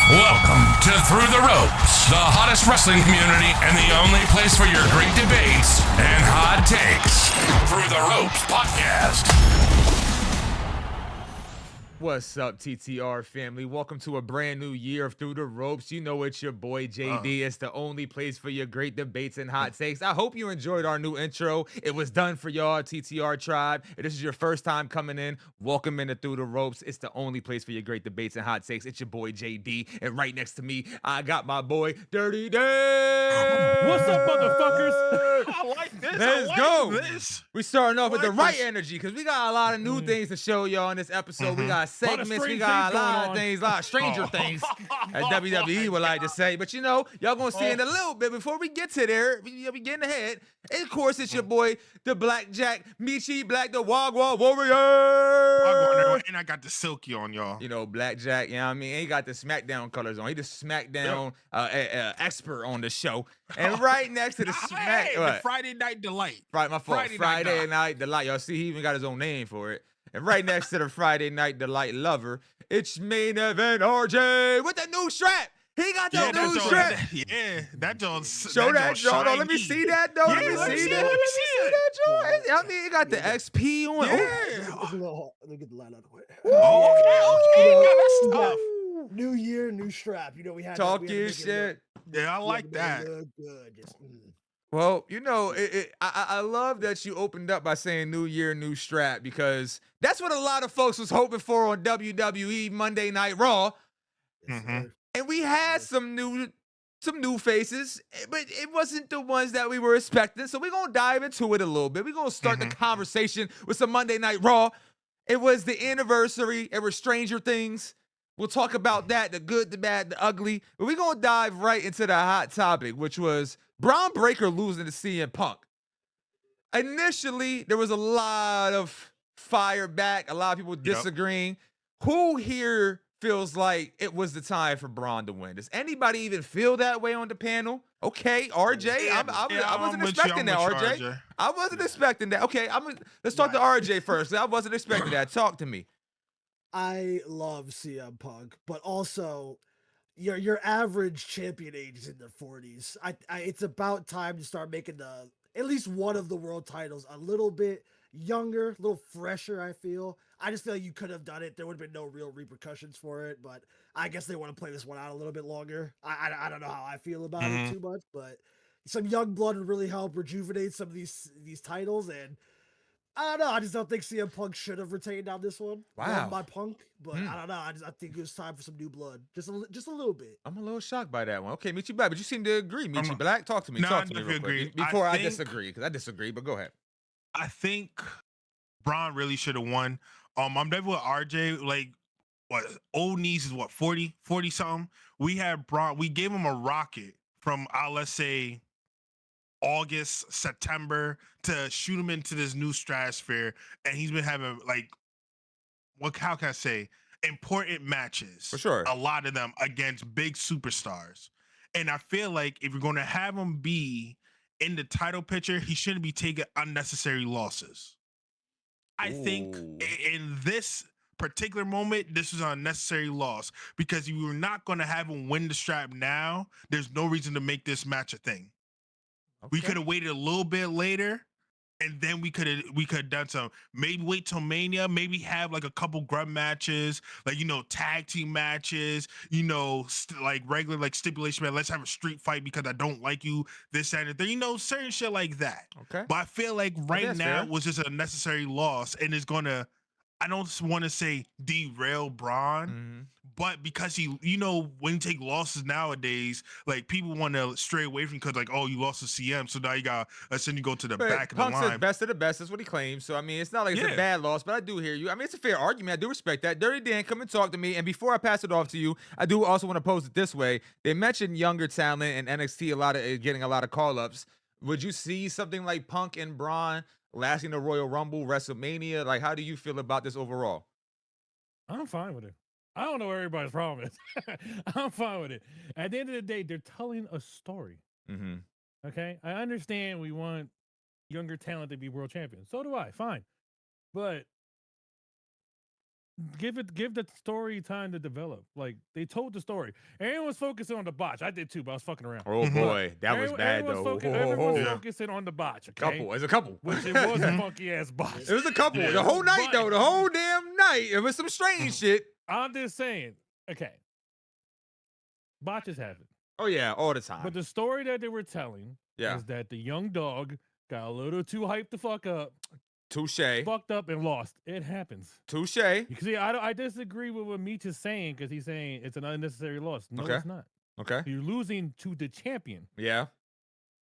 Welcome to Thru The Ropes, the hottest wrestling community and the only place for your great debates and hot takes. Thru The Ropes podcast. What's up, TTR family? Welcome to a brand new year of Thru The Ropes. You know it's your boy JD. It's the only place for your great debates and hot takes. I hope you enjoyed our new intro. It was done for y'all, TTR tribe. If this is your first time coming in, welcome into Thru The Ropes. It's the only place for your great debates and hot takes. It's your boy JD. And right next to me, I got my boy Dirty Dan. What's up, motherfuckers? I like this. Let's go. We starting off with the right this. energy because we got a lot of new things to show y'all in this episode. We got segments, we strange got a things lot going of on. things, a lot of stranger things, as WWE would like to say. But you know, y'all gonna see in a little bit. Before we get to there, we getting ahead. And of course, it's your boy, the Blackjack, Michi Black, the Wagwa Warrior. And I got the silky on, y'all. You know, Blackjack, you know what I mean? He got the Smackdown colors on. He the Smackdown expert on the show. And right next to the The Friday Night Delight. Right, my fault. Friday Night Night Delight. Y'all see, he even got his own name for it. And right next to the Friday Night Delight lover, it's main event RJ with the new strap. He got the new strap. That joint's Show that joint. Let me see that, though. Yeah, let me see let that. me see that joint. I mean, he got the XP on. Yeah. Let me get the line out of the way. Okay. That's tough. New year, new strap. You know, we had Talk we had to your make it shit. Yeah, I like that. Look good. Just, Well, you know, I love that you opened up by saying new year, new strap, because that's what a lot of folks was hoping for on WWE Monday Night Raw. yes, Mhm. sir. And we had some new faces, but it wasn't the ones that we were expecting. So we're going to dive into it a little bit. We're going to start the conversation with some Monday Night Raw. It was the anniversary. It was Stranger Things. We'll talk about that, the good, the bad, the ugly. But we're going to dive right into the hot topic, which was Bron Breakker losing to CM Punk. Initially, there was a lot of fire back, a lot of people disagreeing. Who here feels like it was the time for Bron to win? Does anybody even feel that way on the panel? Okay, RJ, I wasn't expecting that, RJ. I wasn't expecting that. Okay, let's talk to RJ first. I wasn't expecting that. Talk to me. I love CM Punk, but also your average champion age is in their 40s. It's about time to start making at least one of the world titles a little bit younger, a little fresher. I just feel like you could have done it. There would have been no real repercussions for it, but I guess they want to play this one out a little bit longer. I don't know how I feel about it too much, but some young blood would really help rejuvenate some of these titles. And I don't know. I just don't think CM Punk should have retained on this one. Wow. Won by Punk, but I don't know. I think it was time for some new blood, just a little bit. I'm a little shocked by that one. Okay, Michi Black, but you seem to agree. Michi Black, talk to me. No, Talk I to me real definitely quick. agree. Before I think- disagree, because I disagree, but go ahead. I think Braun really should have won. I'm definitely with RJ. Like, what, old knees is what, 40 something? We had Braun, we gave him a rocket from, let's say, August, September to shoot him into this new stratosphere. And he's been having, like, how can I say, important matches. For sure. A lot of them against big superstars. And I feel like if you're going to have him be in the title picture, he shouldn't be taking unnecessary losses. I think in this particular moment, this was an unnecessary loss because you were not going to have him win the strap now. There's no reason to make this match a thing. Okay. We could have waited a little bit later, and then we could have done some. Maybe wait till Mania. Maybe have like a couple grub matches, like tag team matches. Like regular like stipulation match. Let's have a street fight because I don't like you. This and that. Certain shit like that. Okay. But I feel like right now fair. was just a necessary loss, and it's gonna. I don't want to say derail Braun, but because when you take losses nowadays, like people want to stray away from because like, oh, you lost to CM, so now you got you go to the back of the Punk says line. best of the best. That's what he claims. So I mean, it's not like it's a bad loss, but I do hear you. I mean, it's a fair argument. I do respect that. Dirty Dan, come and talk to me. And before I pass it off to you, I do also want to pose it this way. They mentioned younger talent and NXT getting a lot of call-ups. Would you see something like Punk and Braun lasting the Royal Rumble, WrestleMania? Like, how do you feel about this overall? I'm fine with it. I don't know what everybody's problem is. I'm fine with it. At the end of the day, they're telling a story. Okay? I understand we want younger talent to be world champions. So do I. Fine. But give the story time to develop. Like they told the story. Everyone's focusing on the botch. I did too, but I was fucking around. Oh boy, that was bad though. Everyone's focusing on the botch. Okay? It's a couple. Which it was a funky ass botch. It was a couple. The whole night though. The whole damn night. It was some strange shit. I'm just saying. Okay. Botches happen. Oh yeah, all the time. But the story that they were telling is that the young dog got a little too hyped the fuck up. Touche. Fucked up and lost. It happens. Touche. You see, I disagree with what Meech is saying because he's saying it's an unnecessary loss. No, it's not. Okay. You're losing to the champion. Yeah.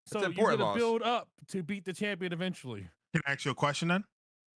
So you're gonna build up to beat the champion eventually. Can I ask you a question then?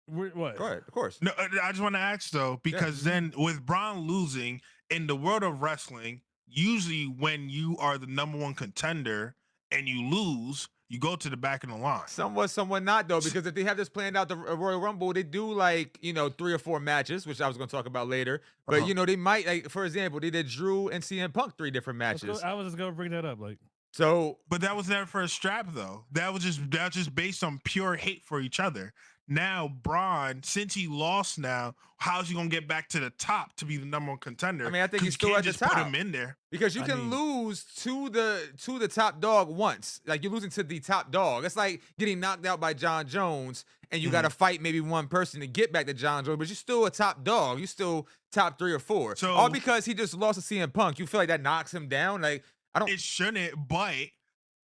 What? Go ahead. Of course. No, I just want to ask though, because then with Bron losing in the world of wrestling, usually when you are the #1 contender and you lose, you go to the back of the line. Somewhat not though, because if they have this planned out the Royal Rumble, they do like 3 or 4 matches, which I was going to talk about later. But they might, like, for example, they did Drew and CM Punk 3 different matches. I was just gonna bring that up, like. So, but that was never for a strap though. That was just based on pure hate for each other. Now Bron, since he lost, now how's he gonna get back to the top to be the #1 contender? I mean, I think he's still at the top. Put him in there because you can lose to the top dog once. Like you're losing to the top dog. It's like getting knocked out by John Jones, and you got to fight maybe one person to get back to John Jones. But you're still a top dog. You're still top 3 or 4. So all because he just lost to CM Punk, you feel like that knocks him down? Like I don't. It shouldn't, but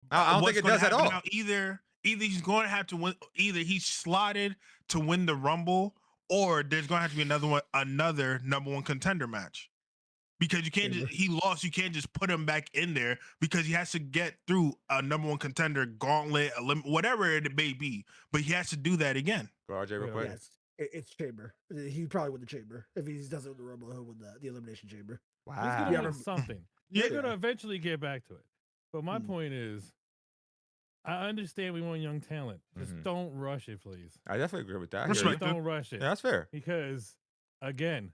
I don't think it does at all. Now, either he's going to have to win. Either he's slotted to win the Rumble, or there's going to have to be another #1 contender match. Because you can't he lost. You can't just put him back in there because he has to get through a #1 contender gauntlet, whatever it may be. But he has to do that again. RJ, real quick. Yes, it's Chamber. He probably win the Chamber if he doesn't win the Rumble. He'll win the Elimination Chamber. Wow, he's gonna win something. They're gonna eventually get back to it. But my point is, I understand we want young talent. Just don't rush it, please. I definitely agree with that. Just don't rush it. Yeah, that's fair. Because, again,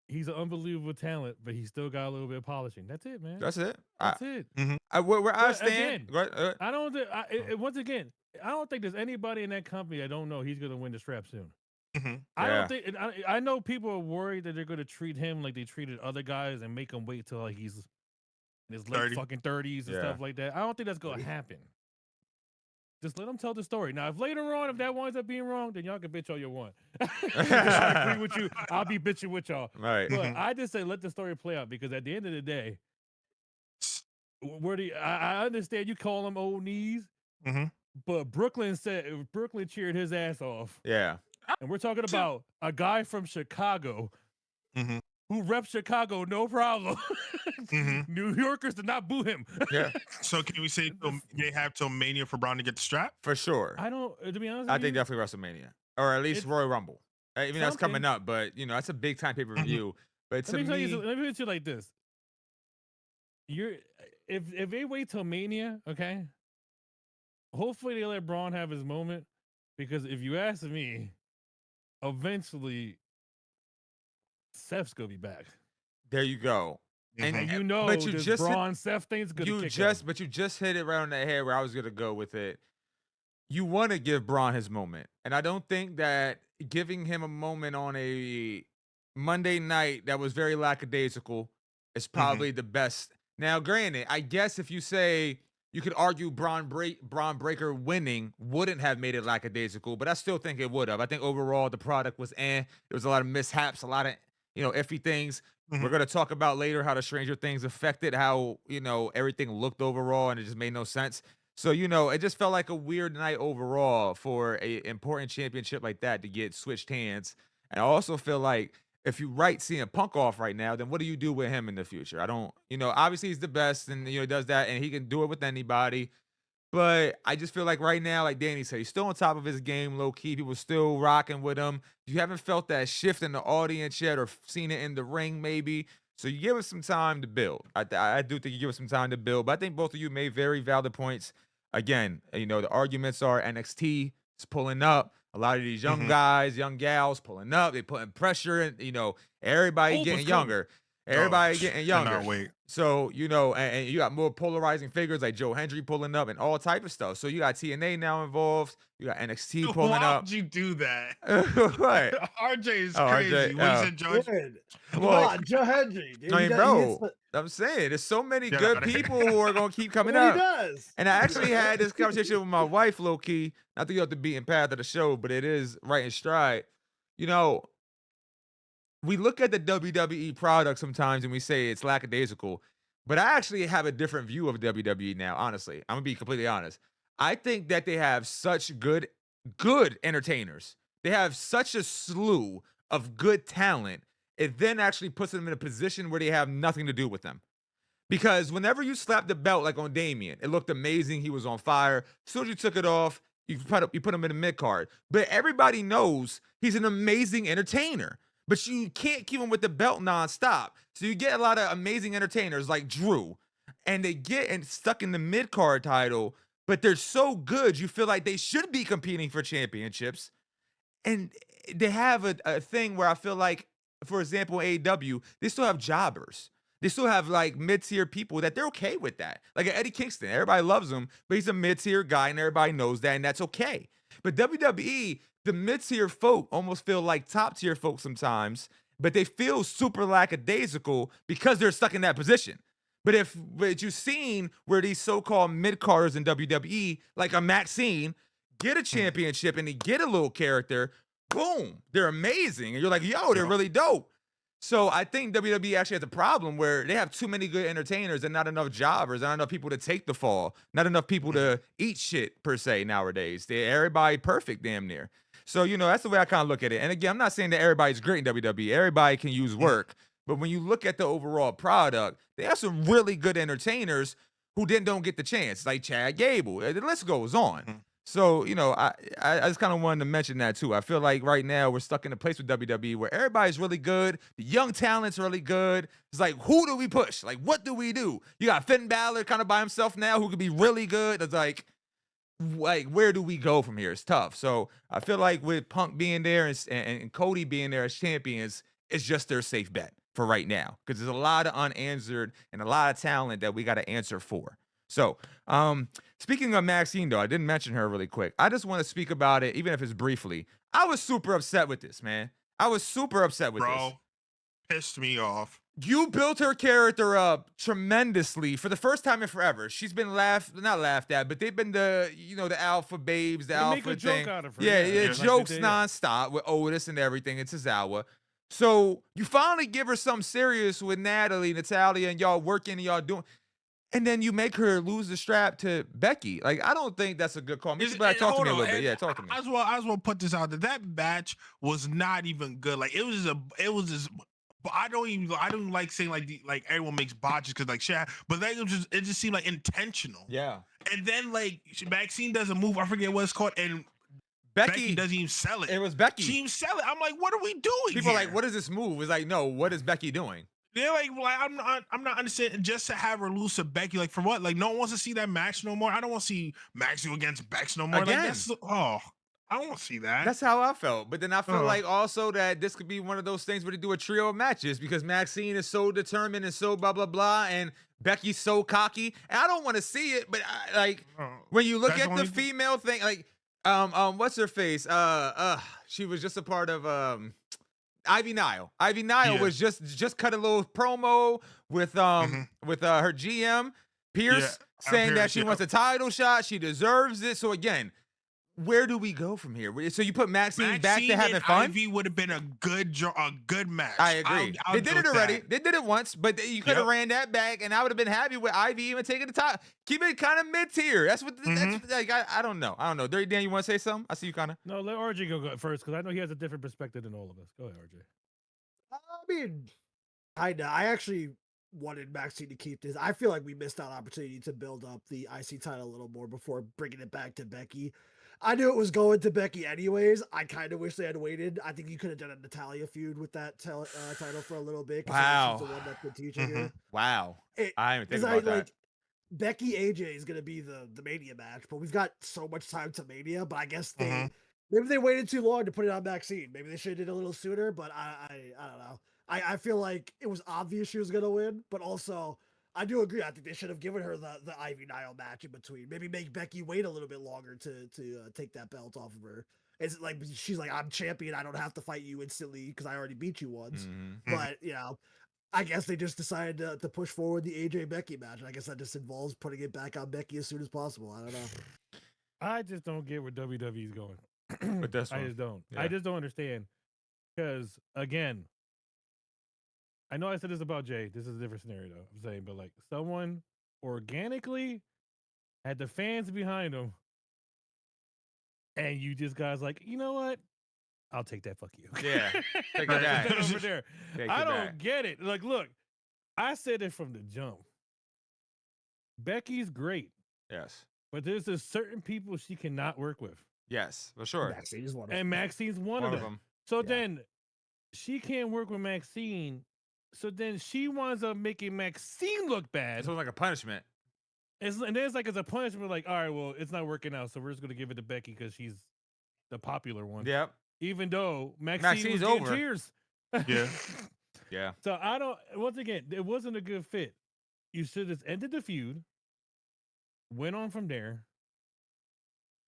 he's an unbelievable talent, but he's still got a little bit of polishing. That's it, man. That's it. That's it. Where I stand. Again, I don't. Once again, I don't think there's anybody in that company that don't know he's going to win the strap soon. I don't think. I know people are worried that they're going to treat him like they treated other guys and make him wait till like he's in his late fucking 30s and stuff like that. I don't think that's going to happen. Just let them tell the story. Now, if later on, if that winds up being wrong, then y'all can bitch all you want. I agree with you. I'll be bitching with y'all. Right. But I just say let the story play out because at the end of the day, I understand you call them old knees, but Brooklyn cheered his ass off. Yeah. And we're talking about a guy from Chicago who reps Chicago, no problem. New Yorkers did not boo him. Yeah. So can we say they have till Mania for Bron to get the strap? For sure. I don't. To be honest, I think definitely WrestleMania, or at least Royal Rumble. I mean, that's coming up, but that's a big time pay-per-view. But to me, let me put you like this: if they wait till Mania, okay, hopefully they let Bron have his moment, because if you ask me, eventually Seth's gonna be back. There you go. And but you just Braun Seth thing's gonna but you just hit it right on the head where I was gonna go with it. You want to give Braun his moment, and I don't think that giving him a moment on a Monday night that was very lackadaisical is probably the best. Now, granted, I guess if you say you could argue Bron Breakker winning wouldn't have made it lackadaisical, but I still think it would have. I think overall the product was There was a lot of mishaps, a lot of iffy things. We're going to talk about later how the Stranger Things affected how, everything looked overall, and it just made no sense. So, it just felt like a weird night overall for an important championship like that to get switched hands. And I also feel like if you write CM Punk off right now, then what do you do with him in the future? I don't, obviously he's the best and, he does that and he can do it with anybody. But I just feel like right now, like Danny said, he's still on top of his game, low-key. People still rocking with him. You haven't felt that shift in the audience yet or seen it in the ring maybe. So you give us some time to build. I do think you give us some time to build. But I think both of you made very valid points. Again, the arguments are NXT is pulling up. A lot of these young guys, young gals pulling up. They putting pressure in. Everybody getting younger. Everybody getting younger. So, and you got more polarizing figures like Joe Hendry pulling up and all type of stuff. So you got TNA now involved. You got NXT pulling Why up. would you do that? What? RJ is Oh, crazy. RJ, What you said, George? Dude, come Well, on, Joe Hendry, dude. I mean, He hits bro, I'm saying there's so many Yeah, good people who are going to keep coming what he up. does. And I actually had this conversation with my wife, low key. Not to get off the beaten path of the show, but it is right in stride. We look at the WWE product sometimes and we say it's lackadaisical, but I actually have a different view of WWE now, honestly. I'm gonna be completely honest. I think that they have such good entertainers. They have such a slew of good talent. It then actually puts them in a position where they have nothing to do with them. Because whenever you slap the belt like on Damian, it looked amazing. He was on fire. As soon as you took it off, you put him in the mid card. But everybody knows he's an amazing entertainer. But you can't keep him with the belt nonstop. So you get a lot of amazing entertainers like Drew, and they get stuck in the mid card title, but they're so good, you feel like they should be competing for championships. And they have a thing where I feel like, for example, AEW, they still have jobbers. They still have like mid-tier people that they're okay with that. Like Eddie Kingston, everybody loves him, but he's a mid-tier guy and everybody knows that, and that's okay. But WWE, the mid-tier folk almost feel like top-tier folk sometimes, but they feel super lackadaisical because they're stuck in that position. But you've seen where these so-called mid-carders in WWE, like a Maxxine, get a championship and they get a little character, boom, they're amazing. And you're like, yo, they're really dope. So I think WWE actually has a problem where they have too many good entertainers and not enough jobbers, not enough people to take the fall, not enough people to eat shit per se nowadays. Everybody perfect damn near. So, that's the way I kind of look at it. And again, I'm not saying that everybody's great in WWE. Everybody can use work. But when you look at the overall product, they have some really good entertainers who then don't get the chance, like Chad Gable. The list goes on. So, I just kind of wanted to mention that too. I feel like right now we're stuck in a place with WWE where everybody's really good. The young talent's really good. It's like, who do we push? Like, what do we do? You got Finn Balor kind of by himself now who could be really good. It's like, where do we go from here? It's tough. So I feel like with Punk being there and Cody being there as champions, it's just their safe bet for right now. Because there's a lot of unanswered and a lot of talent that we got to answer for. So, speaking of Maxxine, though, I didn't mention her really quick. I just want to speak about it, even if it's briefly. I was super upset with this, man. I was super upset with this. Bro, pissed me off. You built her character up tremendously for the first time in forever. She's been not laughed at, but they've been the alpha babes, the alpha make a thing. joke out of her. Yeah, Like jokes they did. nonstop with Otis and everything. It's Tozawa. So you finally give her something serious with Natalia, and y'all working and y'all doing. And then you make her lose the strap to Becky. Like, I don't think that's a good call. Mr. Black, talk to me a little bit. Yeah, talk to me. I just want to put this out there. That match was not even good. Like, it was just. But I don't like saying like everyone makes botches because like shit. But that it just seemed like intentional. Yeah. And then like Maxxine does a move. I forget what it's called. And Becky doesn't even sell it. It was Becky. She even sell it. I'm like, what are we doing? People are here? like, what is this move? It's like, no, what is Becky doing? They're like I'm not understanding. Just to have her lose to Becky, like for what? Like no one wants to see that match no more. I don't want to see Maxxine against Bex no more. Again. Like that's I don't want to see that. That's how I felt. But then I feel like also that this could be one of those things where they do a trio of matches because Maxxine is so determined and so blah, blah, blah. And Becky's so cocky. And I don't want to see it. But when you look at the female thing, like, what's her face? She was just a part of Ivy Nile. Ivy Nile was just cut a little promo with her GM, Pierce, saying that she wants a title shot. She deserves it. So again, where do we go from here? So you put Maxxine back to having fun? Ivy would have been a good match. I agree. They did it already. They did it once, but you could have ran that back, and I would have been happy with Ivy even taking the top. Keep it kind of mid-tier. That's what. That's like. I don't know. Dirty Dan, you want to say something? I see you kind of. No, let RJ go first because I know he has a different perspective than all of us. Go ahead, RJ. I mean, I actually wanted Maxxine to keep this. I feel like we missed out opportunity to build up the IC title a little more before bringing it back to Becky. I knew it was going to Becky anyways. I kind of wish they had waited. I think you could have done a Natalia feud with that title for a little bit. Wow. She's the one that's been teaching her. Wow. I didn't think about that. Like, Becky AJ is going to be the Mania match, but we've got so much time to Mania, but I guess maybe they waited too long to put it on Maxxine. Maybe they should have did it a little sooner, but I don't know. I feel like it was obvious she was going to win, but also I do agree. I think they should have given her the Ivy Nile match in between. Maybe make Becky wait a little bit longer to take that belt off of her. It's like she's like, I'm champion. I don't have to fight you instantly because I already beat you once. But I guess they just decided to push forward the AJ Becky match. I guess that just involves putting it back on Becky as soon as possible. I don't know. I just don't get where WWE's going. But that's I just don't. I Yeah. just don't understand. Because again, I know I said this about Jay. This is a different scenario, though. I'm saying, but like someone organically had the fans behind them, and you just guys like, you know what? I'll take that. Fuck you. Yeah. Take it Put back. that over there. Take I it don't back. get it. Like, look, I said it from the jump. Becky's great, Yes. but there's a certain people she cannot work with, Yes, for sure. Maxine is one of them. and Maxine's one of them. So then she can't work with Maxine. So then she winds up making Maxine look bad. So it's like a punishment. And then it's like, it's a punishment, like, all right, well, it's not working out, so we're just going to give it to Becky because she's the popular one. Yep. Even though Maxine's was getting over. cheers. Yeah. Yeah. So I don't, once again, it wasn't a good fit. You should have ended the feud, went on from there.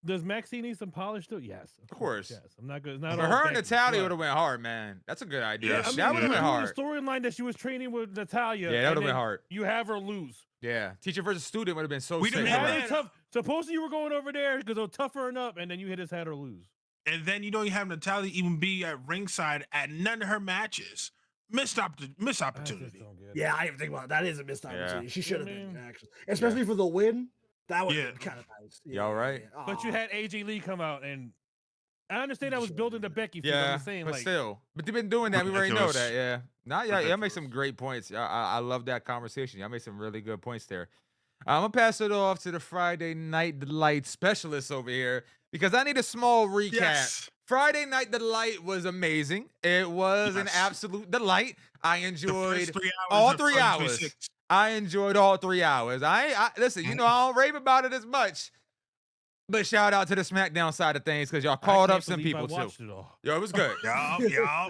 Does Maxine need some polish too? Yes. Of course. Yes. I'm not good. Not For all her and Becky, Natalia but- would have went hard, man. That's a good idea. Yes. That would have you been do hard. The storyline that she was training with Natalia. Yeah, that would have and been then hard. You have her lose. Yeah. Teacher versus student would have been so We sick. done You made had bro. that- her tough. Supposedly you were going over there because they'll tougher her up, and then you had her lose. And then you don't have Natalia even be at ringside at none of her matches. Missed I just opportunity. don't get it. Yeah, I didn't think about it. That is a missed opportunity. She should have I mean, been actually, especially for the win. That would have been Yeah. kind of nice. Y'all right? But you Aw. had AJ Lee come out, and I understand that was Sure. building the Becky feud. Yeah, I'm just saying, but like, still. But they've been doing that. We already know Ridiculous. that. Yeah. Now, y'all make some Ridiculous. great points. I love that conversation. Y'all made some really good points there. I'm going to pass it off to the Friday Night Delight specialist over here because I need a small recap. Yes. Friday Night Delight was amazing. It was an Yes. absolute delight. I The enjoyed first 3 hours all of 3 hours. 2026. I enjoyed all 3 hours. I listen, you know, I don't rave about it as much. But shout out to the SmackDown side of things because y'all I called can't up some believe people I watched too. it all. Yo, it was good. Yup.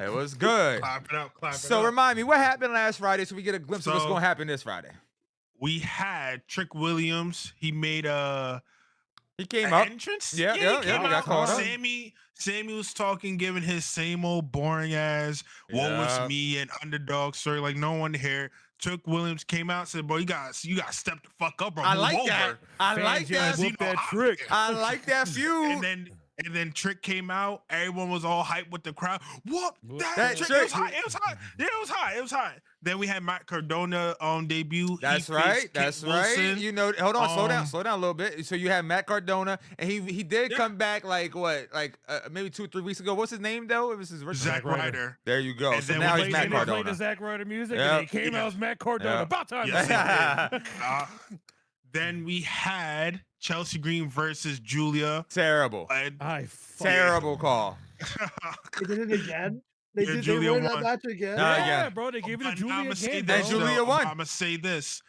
It was good. Clap it up. Clap it So up. remind me, what happened last Friday so we get a glimpse of what's So- going to happen this Friday? We had Trick Williams. He made He came an up. entrance. Yeah, he yeah, came we got out. called up. Sammy was talking, giving his same old boring ass "What Yeah. was me" and underdog story. Like no one here. Trick Williams came out and said, "Bro, you got step the fuck up or I move like over." that. I Fans like just that. whoop that I- trick. I like that feud. And then Trick came out. Everyone was all hyped with the crowd. What? Whoop That that Trick? Trick. It was hot. It was hot. Yeah, it was hot. It was hot. Then we had Matt Cardona on debut. That's He right. faced That's Kit right. Wilson. You know, hold on, slow Um, down a little bit. So you had Matt Cardona, and he did Yeah. come back like what, maybe 2-3 weeks ago. What's his name though? It was his original. Zack Ryder. Ryder. There you go. And So then now we he's played- Matt And they played Cardona. the Zack Ryder music, Yep. and they came out Yeah. as Matt Cardona. Yep. About time. Yes, to he did. Then we had Chelsea Green versus Julia. Terrible. And I Terrible call. They did it again. They Yeah, did Julia they win that won. match again. Nah, Yeah, again. bro, they gave it to But Julia I'ma say again. this, bro. And Julia won. I'm gonna say this: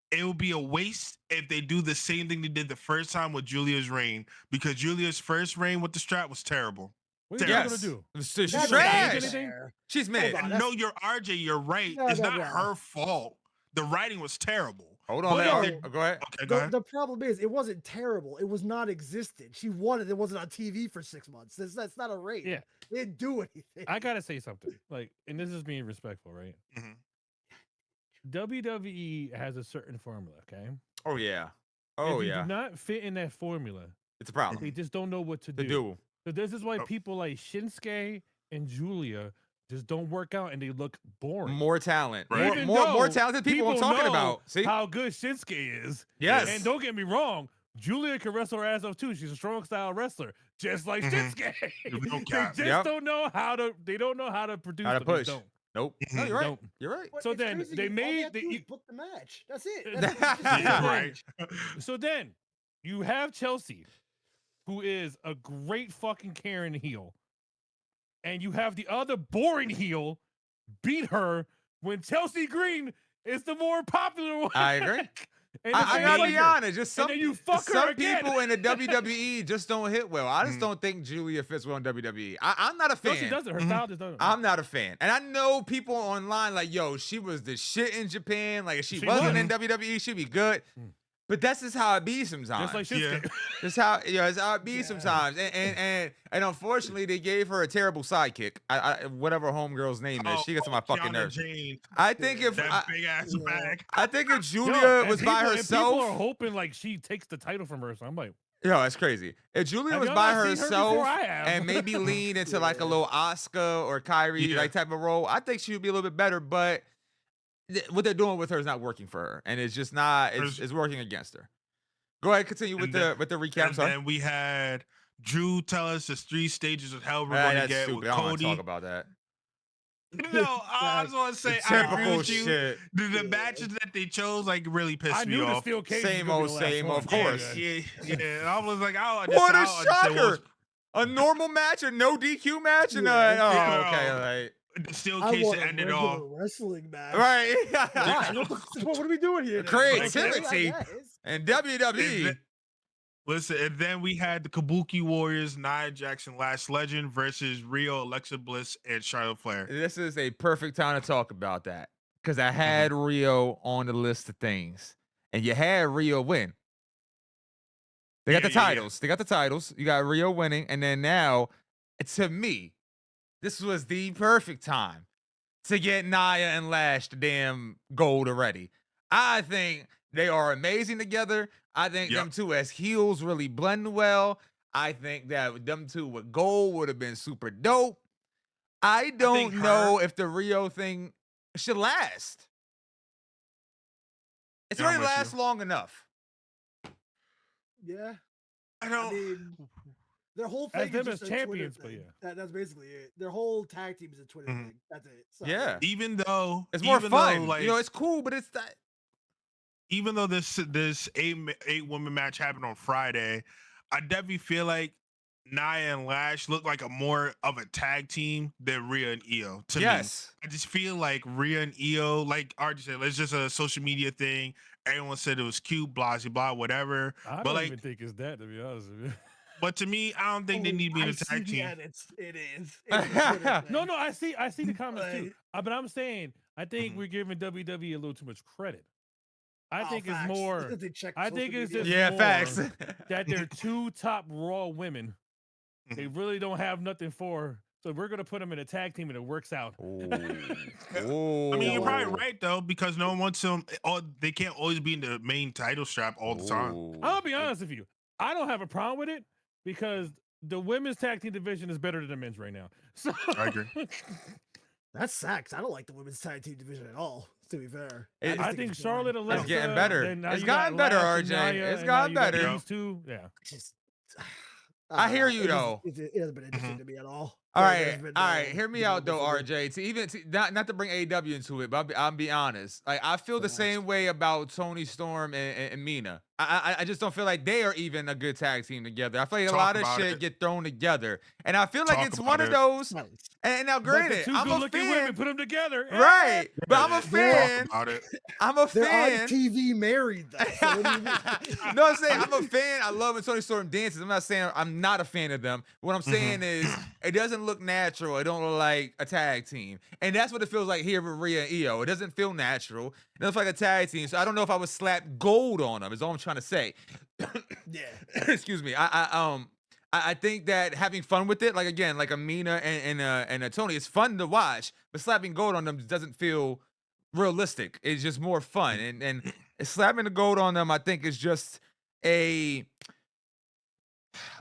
it will be a waste if they do the same thing they did the first time with Julia's reign, because Julia's first reign with the strap was terrible. What are you Yes. gonna do? She's That's trash. anything? She's mid. Hold on. And no, you're RJ. You're right. No, it's no, not no. her fault. The writing was terrible. Hold on, But man. if Go ahead. Okay, go ahead. The problem is, it wasn't terrible. It was non-existent. She won it. It wasn't on TV for 6 months. That's not a reign. Yeah. They didn't do anything. I gotta say something. Like, and this is being respectful, right? Mhm. WWE has a certain formula, okay? Oh yeah. Oh if you yeah. do not fit in that formula, It's a problem they just don't know what to to do. do. So this is why Oh. people like Shinsuke and Julia just don't work out and they look boring. More talent. Right. Even More though talented people I'm talking know about. See? how good Shinsuke is. Yes. And don't get me wrong, Julia can wrestle her ass off too. She's a strong style wrestler, just like Mhm. Shinsuke. No they cap. just Yep. don't know how to. They don't know how to produce. How to but they push. don't. Nope. No, Mhm. you're right. Don't. You're right. But So it's then crazy. they All made have to the- do is you- book the match. That's it. Yeah, That's just Yeah, it. right. So then you have Chelsea, who is a great fucking Karen heel, and you have the other boring heel beat her when Chelsea Green is the more popular one. I agree. I gotta be honest. Just some, then you fuck her some again. people in the WWE just don't hit well. I just don't think Julia fits well in WWE. I'm not a fan. No, she doesn't. Her style just doesn't. I'm not a fan. And I know people online like, yo, she was the shit in Japan. Like, if she wasn't in WWE, she'd be good. But that's just how it be sometimes. Just like Shinsuke. That's how, it's how it be sometimes. And unfortunately, they gave her a terrible sidekick. Whatever homegirl's name is, she gets on my fucking nerves. Jane, I think if that big ass bag. I think if Julia was by herself, people are hoping like she takes the title from her. So I'm like, yo, that's crazy. If Julia was y'all by not seen her herself before I have? and maybe lean into like a little Asuka or Kyrie like type of role, I think she would be a little bit better. But what they're doing with her is not working for her, and it's just not. It's working against her. Go ahead, continue with the recap. And then we had Drew tell us the 3 stages of hell we're going to get stupid. with I don't want Cody. to talk about that. No, I just want to say, I agree Typical with you. shit. The matches that they chose like really pissed me I knew the off. steel cage. Same was old, gonna be the last same, one. of course. Yeah. I was like, I don't What understand. a I don't understand shocker! A normal match, a no DQ match, and okay, like the steel I case want to a end it regular off. wrestling match. right. What are we doing here? now? Creativity. Like, And WWE. Listen, and then we had the Kabuki Warriors, Nia Jackson, Last Legend versus Rio, Alexa Bliss, and Charlotte Flair. This is a perfect time to talk about that because I had Rio on the list of things, and you had Rio win. They got the titles. They got the titles. You got Rio winning, and then now, to me, this was the perfect time to get Nia and Lash the damn gold already. I think they are amazing together. I think them two as heels really blend well. I think that them two with gold would have been super dope. I don't know if the Rio thing should last. It's already last long enough. Yeah. I don't. mean, their whole As thing them is just as a champions, Twitter but thing. That's basically it. Their whole tag team is a Twitter thing. That's it. So, Yeah. Even though It's more fun. Though, like, you know, it's cool, but it's that. Even though this 8-woman match happened on Friday, I definitely feel like Nia and Lash look like a more of a tag team than Rhea and Io to me. I just feel like Rhea and Io, like RJ said, it's just a social media thing. Everyone said it was cute, blah, blah, blah, whatever. I but don't like, even think it's that, to be honest with you. But to me, I don't think they need to be in a tag team. It is. No, I see the comments too. But I'm saying, I think we're giving WWE a little too much credit. I think it's more. I think it's just more facts. that they're 2 top Raw women. They really don't have nothing for. So we're gonna put them in a tag team and it works out. I mean, you're probably right though, because no one wants them. They can't always be in the main title strap all the time. I'll be honest with you. I don't have a problem with it because the women's tag team division is better than the men's right now. So I agree. That sucks. I don't like the women's tag team division at all. To be fair, I think Charlotte Alexa. It's getting better. It's gotten better, RJ. It's gotten better. These two, yeah. I hear you though. It hasn't been interesting to me at all. All right. Hear me out though, RJ. Not to bring AEW into it, but I'll be honest. Like I feel the same way about Tony Storm and Mina. I just don't feel like they are even a good tag team together. I feel like a lot of shit get thrown together, and I feel like it's one of those. And now, granted, I'm a fan. Women put them together, right? But I'm a fan. I'm a They're fan. on TV married. Though, so what do you mean? No, I'm saying I'm a fan. I love when Tony Storm dances. I'm not saying I'm not a fan of them. What I'm saying is it doesn't look natural. It don't look like a tag team, and that's what it feels like here with Rhea and Io. It doesn't feel natural. It looks like a tag team. So I don't know if I would slap gold on them. Is all I'm trying to say. Yeah. Excuse me. I think that having fun with it, like again, like Amina and a Tony, it's fun to watch, but slapping gold on them doesn't feel realistic. It's just more fun, and slapping the gold on them, I think, is just a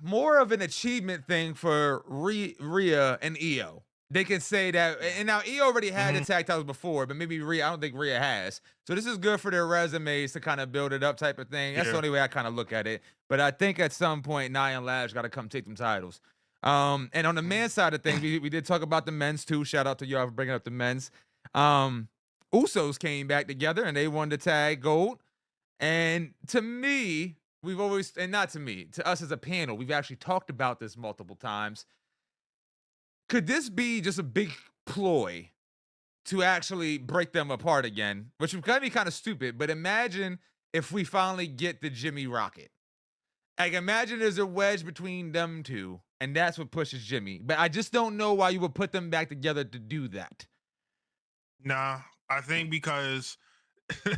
more of an achievement thing for Rhea and Io. They can say that, and now Io already had the tag titles before, but maybe Rhea, I don't think Rhea has. So this is good for their resumes to kind of build it up type of thing. That's the only way I kind of look at it. But I think at some point, Nia and Lash got to come take them titles. And on the men's side of things, we did talk about the men's too. Shout out to y'all for bringing up the men's. Usos came back together and they won the tag gold. And to me, we've always, and not to me, to us as a panel, we've actually talked about this multiple times. Could this be just a big ploy to actually break them apart again? Which would kind of be kind of stupid, but imagine if we finally get the Jimmy Rocket. Like, imagine there's a wedge between them two, and that's what pushes Jimmy. But I just don't know why you would put them back together to do that. Nah, I think because.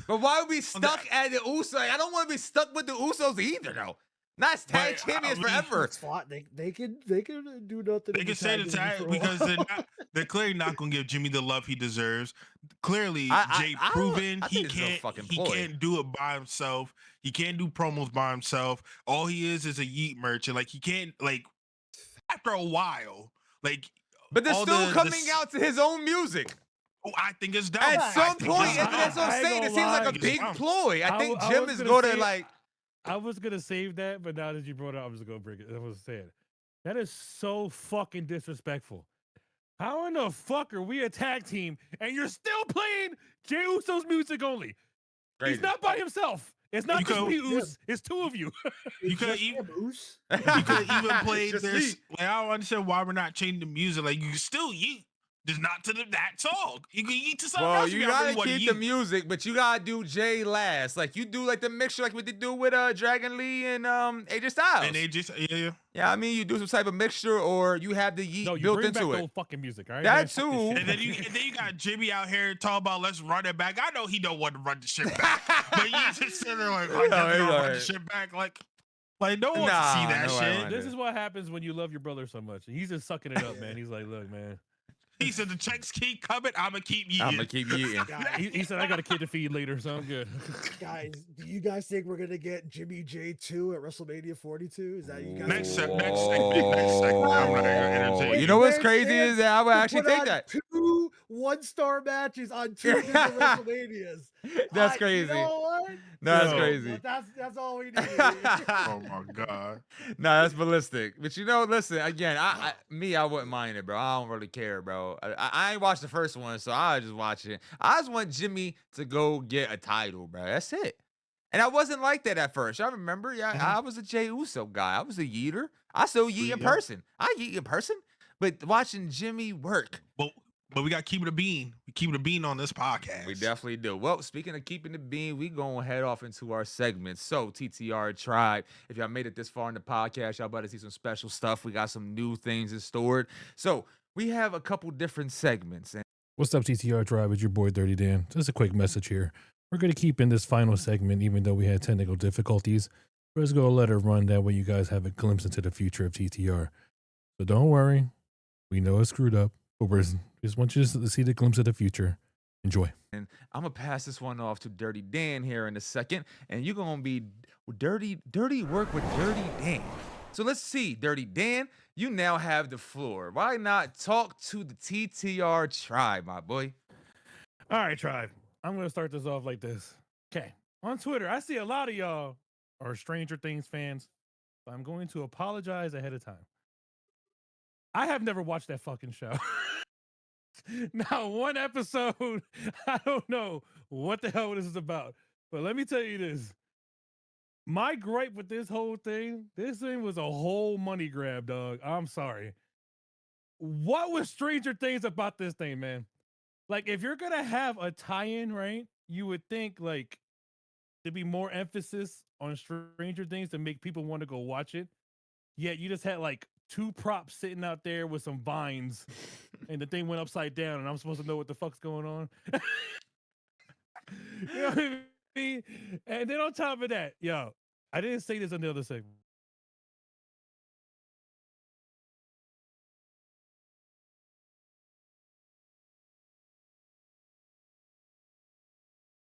But why would we stuck at the Usos? Like, I don't want to be stuck with the Usos either, though. Not tag champions forever. They can do nothing. They can say the tag because they're clearly not going to give Jimmy the love he deserves. Clearly, Jay proven he can't do it by himself. He can't do promos by himself. All he is a yeet merchant. Like, he can't, like, after a while, like. But they're still coming out to his own music. Oh, I think it's dumb. At some point, that's what I'm saying. It seems like a big ploy. I think Jim is going to, like. I was gonna save that, but now that you brought it up, I'm just gonna break it. I was saying that is so fucking disrespectful. How in the fuck are we a tag team and you're still playing Jey Uso's music only? Crazy. He's not by himself. It's not just me, Uso. It's two of you. You could even play this. Like, I don't understand why we're not changing the music. Like, you can still yeet. Just not to that song. You can eat to something else. Well, you gotta keep the music, but you gotta do Jay last. Like, you do like the mixture, like what they do with Dragon Lee and AJ Styles. And AJ, yeah. I mean, you do some type of mixture, or you have the yeet built into it. The old fucking music, all right? That too. And then you got Jimmy out here talking about let's run it back. I know he don't want to run the shit back, but you just sitting there like, I never run the shit back, like no one wants to see that shit. This is what happens when you love your brother so much. He's just sucking it up, man. He's like, look, man. He said the checks keep coming. I'm gonna keep eating. I'm gonna keep eating. He said I got a kid to feed later, so I'm good. Guys, do you guys think we're gonna get Jimmy J2 at WrestleMania 42? Is that you guys? Next segment. You know what's crazy is that I would actually take that. 2 1-star matches on 2 different WrestleManias. That's crazy. You know what? No, that's crazy. That's all we need. Oh my god. No, that's ballistic. But listen, again, I wouldn't mind it, bro. I don't really care, bro. I ain't watched the first one, so I just watch it. I just want Jimmy to go get a title, bro. That's it. And I wasn't like that at first. I remember, I was a Jey Uso guy. I was a yeeter. I still yeet in person. I yeet in person. But watching Jimmy work. But we got to keep it a bean. We keep it a bean on this podcast. We definitely do. Well, speaking of keeping the bean, we going to head off into our segment. So, TTR Tribe, if y'all made it this far in the podcast, y'all better see some special stuff. We got some new things in store. So, we have a couple different segments. What's up, TTR Tribe? It's your boy, Dirty Dan. Just a quick message here. We're going to keep in this final segment, even though we had technical difficulties. We're just going to let it run. That way you guys have a glimpse into the future of TTR. So, don't worry. We know it's screwed up. But we just want you to see the glimpse of the future. Enjoy. And I'm going to pass this one off to Dirty Dan here in a second. And you're going to be dirty work with Dirty Dan. So let's see, Dirty Dan, you now have the floor. Why not talk to the TTR Tribe, my boy? All right, Tribe. I'm going to start this off like this. Okay. On Twitter, I see a lot of y'all are Stranger Things fans. So I'm going to apologize ahead of time. I have never watched that fucking show. Now, one episode, I don't know what the hell this is about. But let me tell you this. My gripe with this thing was a whole money grab, dog. I'm sorry. What was Stranger Things about this thing, man? Like, if you're going to have a tie-in, right, you would think, like, there'd be more emphasis on Stranger Things to make people want to go watch it. Yet you just had, like, 2 props sitting out there with some vines and the thing went upside down and I'm supposed to know what the fuck's going on. You know what I mean? And then on top of that, I didn't say this on the other segment.